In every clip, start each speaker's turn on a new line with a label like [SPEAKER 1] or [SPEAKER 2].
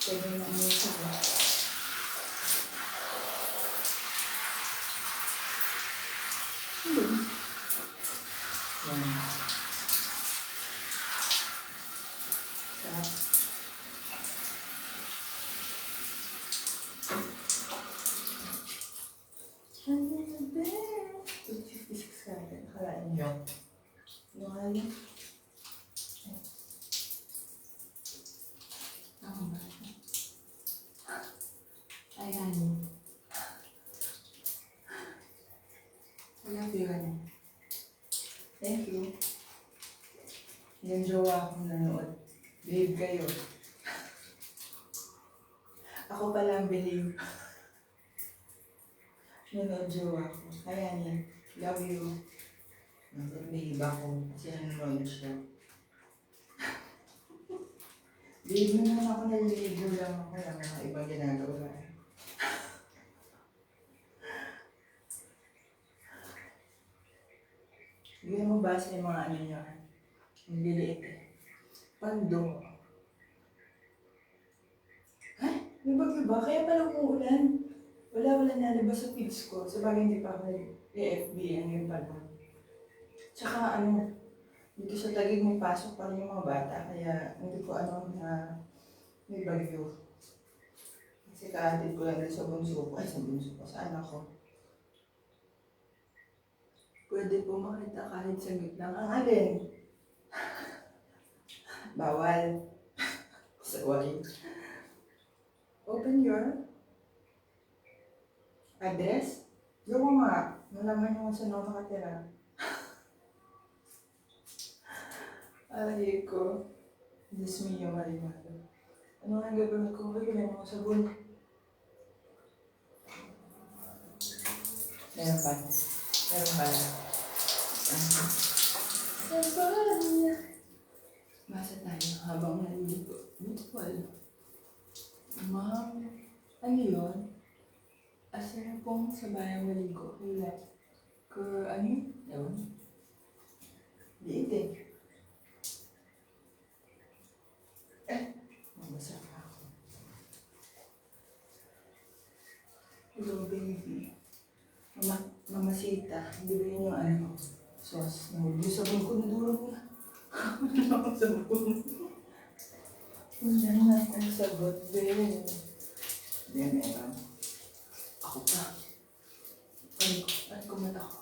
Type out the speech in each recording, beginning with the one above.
[SPEAKER 1] Pwede na mo siya. Yan. Sarap. Ano ba? 256 ka rin. Nakalain niyo. Nakalain niyo. Tama ba? Ayan. I love you, honey. Thank you. Yung jowa akong nanood. Behave kayo. Ako pala ang behave. Nanood jowa ko. Kaya niya. Love you. Behave ako. Kasi nanonood siya. Behave mo naman ako, naliligo lang ako ng mga ibang ginagawa. Hindi mo basa yung mga ano niya. Ang liliit eh. Pando. Ay, may bagyo ba? Kaya pala umuulan. Wala nalabas sa feeds ko. Sa bagay hindi pa ako AFB. Ano yung pala. Tsaka ano, dito sa Taguig may pasok pa rin yung mga bata. Kaya hindi ko ano na may bagyo. Kasi kaatid ko lang sa bunso ko. Ay, sa bunso ko. Sa anak ko. Pwede po makita kahit saglit lang. Ang alin? Bawal. Sorry. Open your address. Yung nga. Malaman nyo kung saan ako nakatira. Ay ko. Diyos mio, marimado. Ano nga gagawin ko? Gagawin ako sabon. Meron pa. Meron pala. Sabon. Basa tayo habang naliligo. Beautiful. Ma'am, ano yun? Asa pong sa bayang maligo? Kaya, ano yun? Ewan. Liit eh. Mabasa pa ako. Hello, baby. Mamasita. Hindi ba yun yung ano? Sauce. Yung sabon ko, nadurog na. Wala akong sabon. Wala na akong sagot, babe. Hindi, meron. Ako pa. Ay ko mata ko.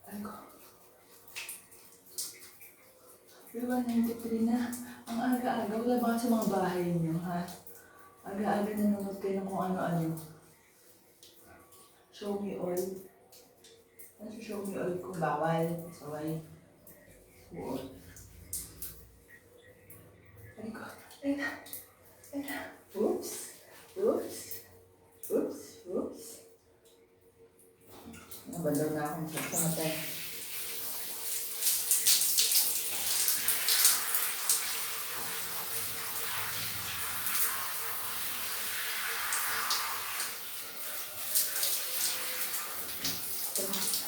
[SPEAKER 1] Ay ko. 193 na. Ang aga-aga. Wala ba sa mga bahay niyo, ha? Aga-aga nanonood kayo ng kung ano-ano. Show me all. Ano sa show me all ko? Bawal. Saway. Buot. Ay ko. Ay na. Ay na. Oops. Oops. Oops. Oops. Nabalaw na akong sa matay.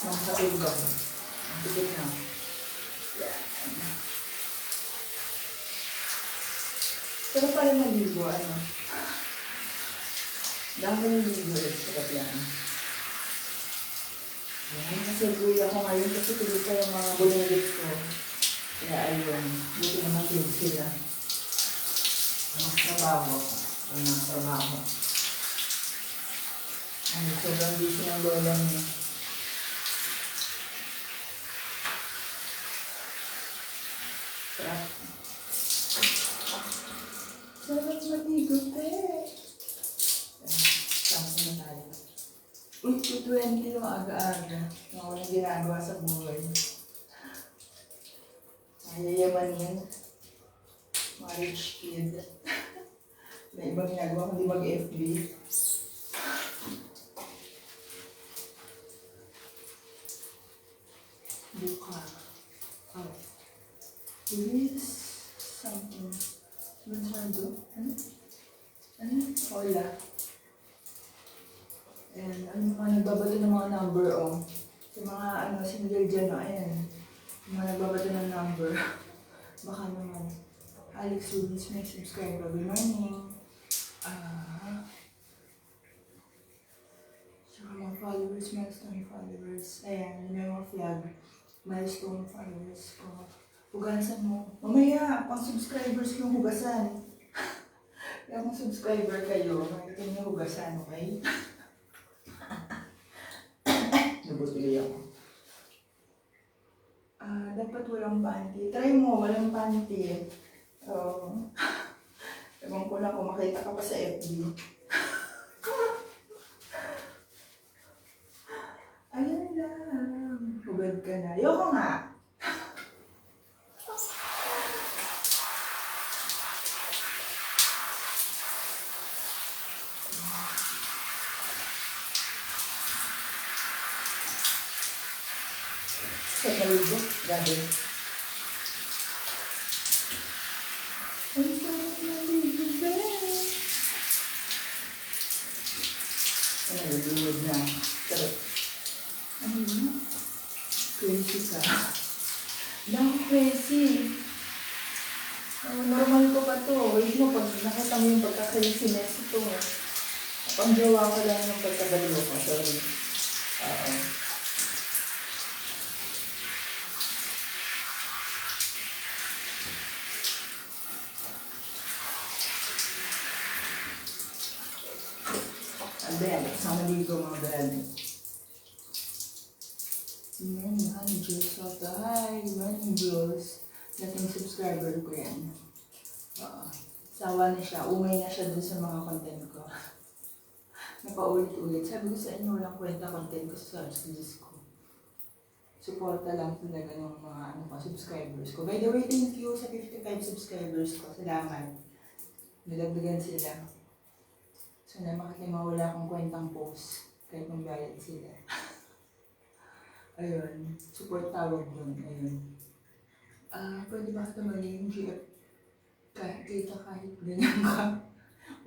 [SPEAKER 1] Makakatulog ako. Ang tigil na. Pero pala maligo, ano? Dami ng ligo rin sa kapyan. Nasaguy ako ngayon kasi tuloy pa yung mga bulilit ko. Kaya ayun, buti naman tulog sila. Ang trabaho. Ang trabaho. Ay, sobrang busy ng lola niya. Sarap. Sarap maligo, eh. Tapos na tayo. Uy, 2:20 yung aga-aga. Mga walang ginagawa sa buhay. Mayayaman yan. Mga rich kid. May ibang ginagawa kundi mag-FB. Buka. Oh. This something. Masyado. Ano? Ano? Hola. Ayan, ano mga nagbabato ng mga number, oh. Sa mga, single dyan, oh, ayan. Yung mga nagbabato ng number. Baka naman. Alex Ruiz, may subscriber. Good morning. Saka mga followers, milestone followers. Ayan, yung mga flag. Milestone followers ko. Hugasan mo. Mamaya, pang subscribers yung hugasan. Kaya kung subscriber kayo, makikita niyo hugasan, okay? Nabutuloy ako. Dapat walang panty. Try mo, walang panty. Ewan ko lang kung makita ka pa sa FB. Ayan lang. Hubad ka na. Ayoko nga. Sa naligo. Gabi. Ang sarap naligo, be. Nalulunod na. Sarap. Ano yun? Crazy ka. Dahil crazy. Normal ko pa to. Wait mo, pag nakita mo yung pagka-craziness ito. Ang jowa ko lang yung pagkabaliw ko. Sorry. Oo. Abel, sama dito mga bel. Yan, honey juice. Hi, morning juice. Dating subscriber ko yan. Sawa na siya. Umay na siya dun sa mga content ko. Napaulit-ulit. Sabi ko sa inyo, walang kwenta content ko sa search ko. Suporta lang talaga ng mga subscribers ko. By the way, thank you sa 55 subscribers ko. Salamat. Nilagdagan sila. Sana makikimawala akong kwentang post. Kahit magbayad sila. Ayun. Support tawag doon. Ayun. Pwede ba kita maging GF? Kahit ganyan ka.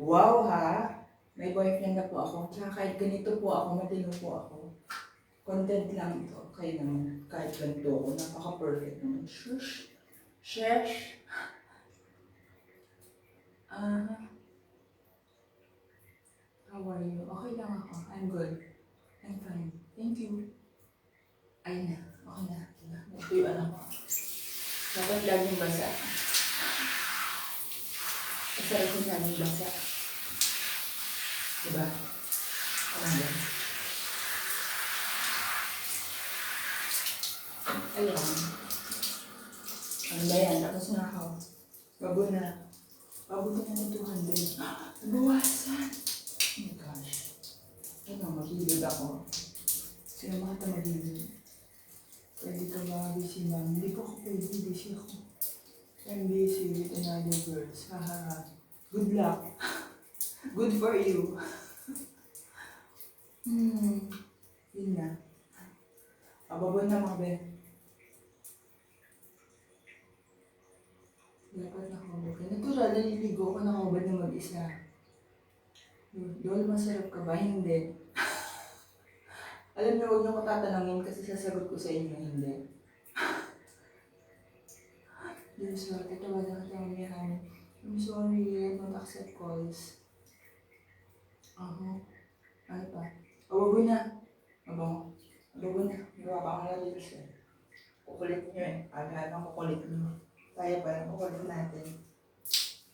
[SPEAKER 1] Wow ha! May boyfriend na po ako. Tsaka kahit ganito po ako, matino po ako. Content lang ito. Kaya naman, kahit ganito ako, napaka-perfect naman. Shush! Shush! How are you? Okay lang ako. I'm good. I'm fine. Thank you. Ay na. Okay na. Natuyuan ako. Dapat laging basa. Masarap yung laging basa. Diba? Ano ba? Ayun. Ano ba yan? Tapos na ako. Bago na. Bago na ng 200. Nabawasan. Oh my gosh. Ano, magilid ako. Sino mga ito magilid? Pwede ka ba busy ma'am? Hindi po ako pwede. Busy ako. I'm busy with another girls. Haha. Good luck. Good for you. Yun na. Ababon na mga ben. Dapat nakahubad ka. Natural, naliligo ko nakahubad na mag-isa. Dol, masarap ka ba? Hindi. Alam niyo, huwag niyo ko tatanungin kasi sasagot ko sa inyo, hindi. Diyos, tatawagan ka mamihan. I'm sorry, I don't accept calls. Ano pa? Ababoy na. Ababoy na. Gawa pa ako na reels eh. Kukulit niyo eh. Agad ang kukulit niyo. Kaya pa lang kukulit natin.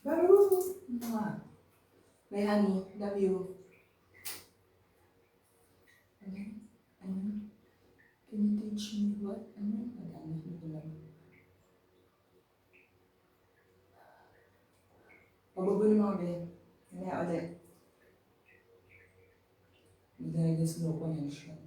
[SPEAKER 1] Bago! Ano nga? May honey, love you. Ano? Can you teach me what? Ano? Madami ko lang. Mababoy ng mga ben. Mamaya ulit. Hindi na naging slow connection.